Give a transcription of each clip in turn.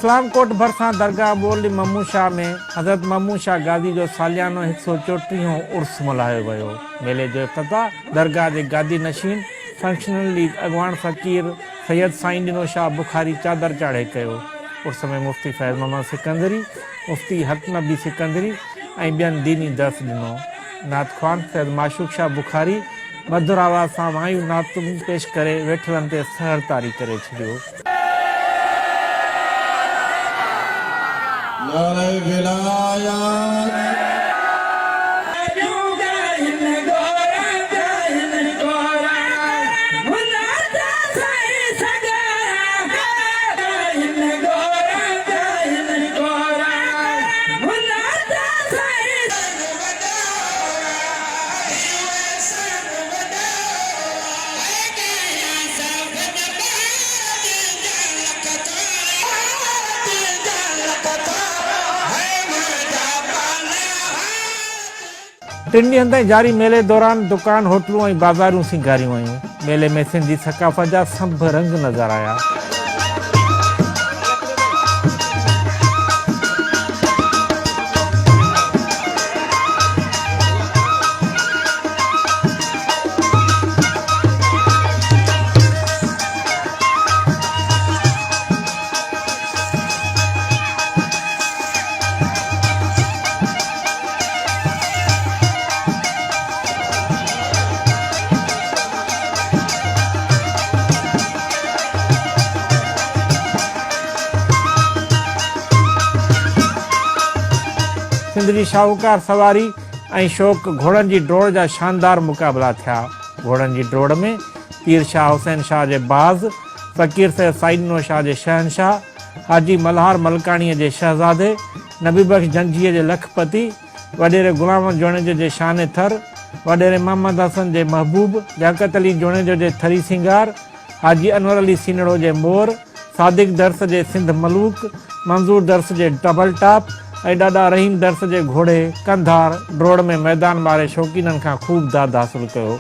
इस्लाम कोट भरसा दरगाह बोली ममू शाह में हज़रत ममू शाह गादी जो सालियानो 134हों उर्स मल्हायो वियो। मेले जो इफ्तिताह दरगाह के गादी नशीन फंक्शनल लीग अगवान फ़कीर सैयद साईं दिनो शाह बुखारी चादर चाढ़े कयो। उर्स में मुफ्ती फैज़ मोहम्मद सिकंदरी, मुफ्ती हक नबी सिकंदरी ऐं ॿियनि दीनी दर्स ॾिनो। नात ख़्वान सैयद माशूक शाह बुखारी मधुर आवाज़ सां मायूं नातूं पेश करे वेठलनि ते सहर तारी करे छॾियो। टिनि ॾींहंनि ताईं जारी मेले दौरान दुकान होटलूं ऐं बाज़ारूं सिंगारियूं आयूं। मेले में सिंधी सकाफ़त जा सभु रंग नज़र आया। सिंधी शाहूकार सवारी ऐं शौक़ घोड़नि जी डोड़ जा शानदार मुक़ाबला थिया। घोड़नि जी डोड़ में पीर शाह हुसैन शाह जे बाज़, फ़कीर सैयद साईं शाह जे शहनशाह, हाजी मल्हार मलकाणीअ जे शहज़ादे, नबी बख्श जंजीअ जे लखपति, वॾेरे गुलाम जोड़ेजो जे शान थर, वॾेरे मोहम्मद हसन जे महबूब, लियाकत अली जोड़ेजो जे थरी सिंगार, हाजी अनवर अली सीनड़ो जे मोर, सादिक दर्स जे सिंध मलूक, मंज़ूर दर्स जे डबल टॉप ऐं ॾाॾा रहीम दर्स जे घोड़े कंधार डोड़ में मैदान वारे शौक़ीननि खां ख़ूब दाद हासिलु कयो।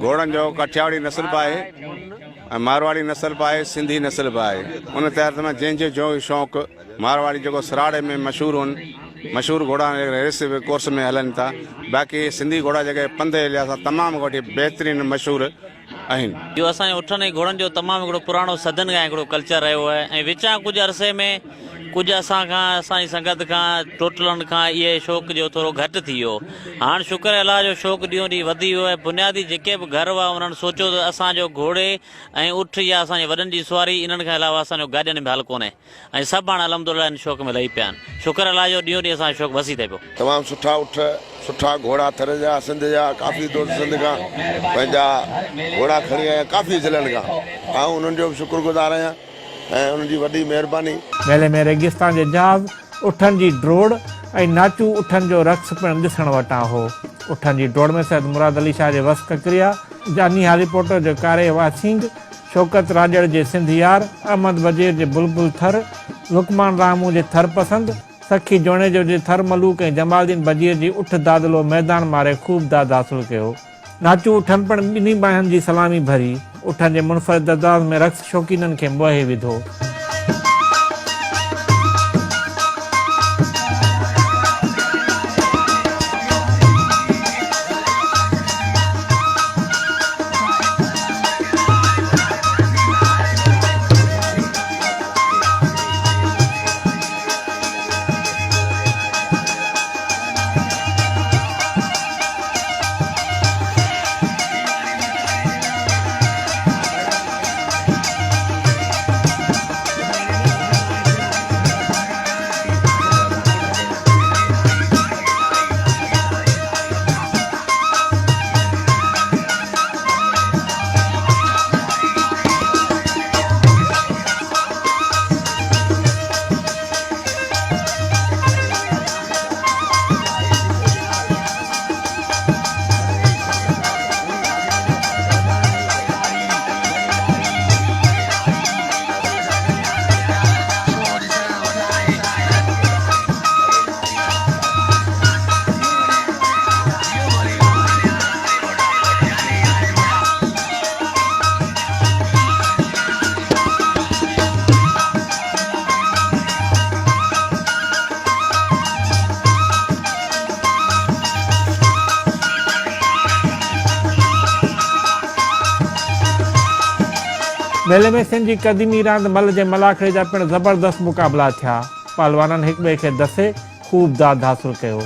घोड़न जो कठियावाड़ी नस्ल पाए, मारवाड़ी नस्ल पाए, सिंधी नस्ल पाए। उन तहत में जंहिंजो जो शौक़ मारवाड़ी जो सराड़े में मशहूर घोड़ा रेस कोर्स में हलन था। बाकी सिंधी घोड़ा जो पंधे लिहाज़ सां तमामु घोड़ी बेहतरीन मशहूर आहिनि। जो असांजे उठनि ऐं घोड़नि जो तमामु हिकिड़ो पुराणो सदन खां हिकिड़ो कल्चर रहियो आहे ऐं विचां कुझु अरसे में कुझु असांजी संगत खां टोटलनि खां इहे शौक़ु जो थोरो घटि थी वियो। हाणे शुक्र अलाह जो शौक़ु ॾींहों ॾींहुं वधी वियो आहे। बुनियादी जेके बि घर हुआ उन्हनि सोचियो त असांजो घोड़े ऐं उठ या असांजे वॾनि जी सुवारी इन्हनि खां अलावा असांजो गाॾियुनि में हल कोन्हे ऐं सभु हाणे अलहमदुलिल्लाह इन शौक़ में लही पिया आहिनि। शुक्र अलाह जो ॾींहों ॾींहुं असांजो शौक़ु वसी थिए पियो। तमामु सुठा उठ, सुठा घोड़ा थर जा सिंध जा काफ़ी दोस्त सिंध खां पंहिंजा घोड़ा खणी आया काफ़ी ज़िलनि खां। ऐं उन्हनि जो बि शुक्रगुज़ार आहियां ऐं उन्हनि जी वॾी महिरबानी। मेले में रेगिस्तान जे जहाज़, उठनि जी डोड़ ऐं नाचू उठनि जो रक़्स पिणु ॾिसण वटां हो। उठनि जी डोड़ में सैयद मुराद अली शाह जे वस ककरिया, जानी हालीपोटर जो कारे वासिंग, शौकत राजड़ जे सिंध यार, अहमद वज़ीर जे बुलबुल थर, लुकमान रामू जे थर पसंद, सखी जोणे जो जे थर मलूक ऐं जमालदीन बजीर जी उठ दादलो मैदान मारे खूब दाद हासिल कयो। नाचू उठनि पण ॿिन्ही बाहिनि जी सलामी भरी। उठनि जे मुनफ़रिद अंदाज़ में रक़्स शौक़ीननि खे मोहे विधो। मेले में सिंध जी क़दीमी रांदि मल जे मलाखड़े जा पिण ज़बरदस्त मुक़ाबला थिया। पहलवाननि हिक ॿिए खे दसे खूब दाद हासिल कयो।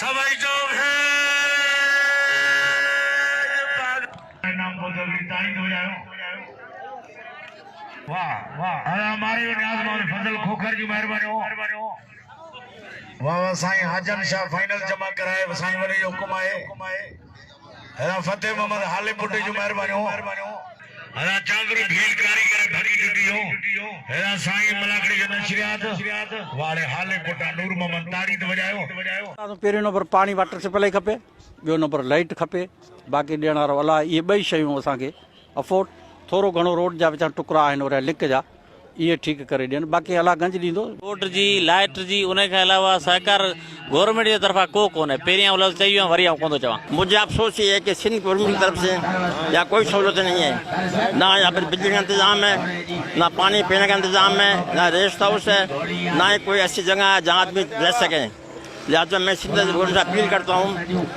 सवाई जो है नाम बोल तारीफ हो जाओ। वाह वाह हमारे न्याज मौलाना फजल खोखर जी मेहरबानी हो। वाह वाह साईं हाजन शाह फाइनल जमा कराए साईं वली जो हुकुम आहे। हरा फतेह मोहम्मद हालीपुट जी मेहरबानी हो। हरा चांगरू भील कारीगर भरी ॾियो। हरा साईं मलाकड़ी जो नशरियात वाले हालीपुट नूर मोहम्मद तारीद वजायो। पहिरियों नंबर पाणी वाटर सप्लाई खपे, ॿियो नंबर लाइट खपे, बाक़ी ॾियण वारो अलाह इहे ॿई शयूं असांखे अफोर्ड थोरो घणो रोड जा विचा टुकड़ा आहिनि और लिक जा इहे ठीकु करे ॾियनि, बाक़ी अलाह गंज ॾींदो। रोड जी लाइट जी उनखे अलावा सरकार गवर्नमेंट की तरफा को कोन्हे। पहिरियां लफ़्ज़ चई वियो वरी कोन थो चवां। मुझे अफसोस ये है कि सिंध गवर्नमेंट की तरफ से या कोई सहूलत नहीं है, ना यहाँ पर बिजली का इंतजाम है, ना पानी पीने का इंतजाम है, ना रेस्ट हाउस है, ना ही कोई ऐसी जगह है जहाँ आदमी रह सकें। लिहाजा मैं सिंध गवर्नमेंट से अपील करता हूँ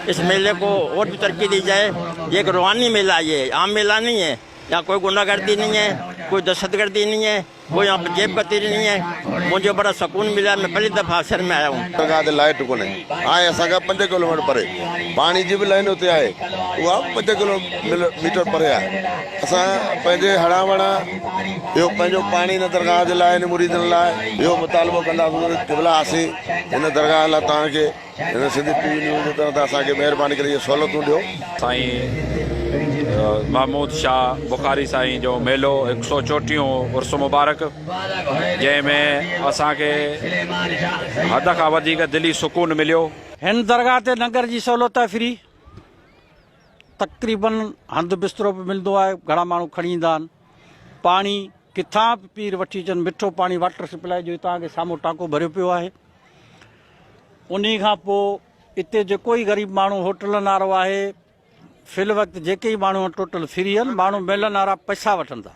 इस मेले को और भी तरक्की दी जाए। ये एक रूहानी मेला, ये आम मेला नहीं है। यहाँ कोई गुंडागर्दी नहीं है, कोई दहशतगर्दी नहीं है, कोई यहाँ पर जेब कतरी नहीं है। मुझे बड़ा सुकून मिला। मैं पहली दफ़ा शहर में आया हूँ। लाइट कोन्हे आहे असांखां 5 किलोमीटर परे, पाणी जी बि लाइन हुते आहे, उहा 5 किलोमीटर परे आहे। असां पंहिंजे हणा वणा इहो पंहिंजो पाणी हिन दरगाह जे लाइ, हिन मुरीदनि लाइ इहो मुतालबो कंदासीं। क़िबला आसीं हिन दरगाह लाइ तव्हांखे हिन सिंधी टीवी न्यूज़ जे तरफ़ असांखे महिरबानी करे इहे सहूलियतूं ॾियो। साईं महमूद शाह बुखारी साईं जो मेलो 134 उर्स मुबारक, जंहिंमें असांखे हद खां वधीक दिली सुकून मिलियो। हिन दरगाह ते लंगर जी सहूलियत आहे फ्री, तक़रीबन हंधि बिस्तरो बि मिलंदो आहे, घणा माण्हू खणी ईंदा आहिनि। पाणी किथां बि पीर वठी अचनि, मिठो पाणी वाटर सप्लाई जो तव्हांखे साम्हूं टांको भरियो पियो आहे। उन खां पोइ हिते जेको ई ग़रीब माण्हू होटलनि वारो आहे, फिल वक़्तु जेके ई माण्हू टोटल फ्री आहिनि। माण्हू मिलनि वारा पैसा वठनि था,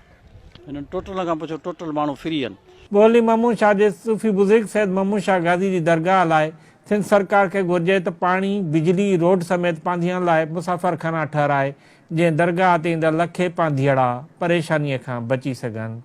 हिननि टोटल खां पुछो टोटल माण्हू फ्री आहिनि। बोली महमूद शाह जे सूफ़ी बुज़ुर्ग सैयद महमूद शाह गाज़ी जी दरगाह लाइ सिंध सरकार खे घुर्जे त पाणी, बिजली, रोड समेत पांधियण लाइ मुसाफ़िरखाना ठहिराए, जंहिं दरगाह ते ईंदड़ लखे पांधियड़ा परेशानीअ खां बची सघनि।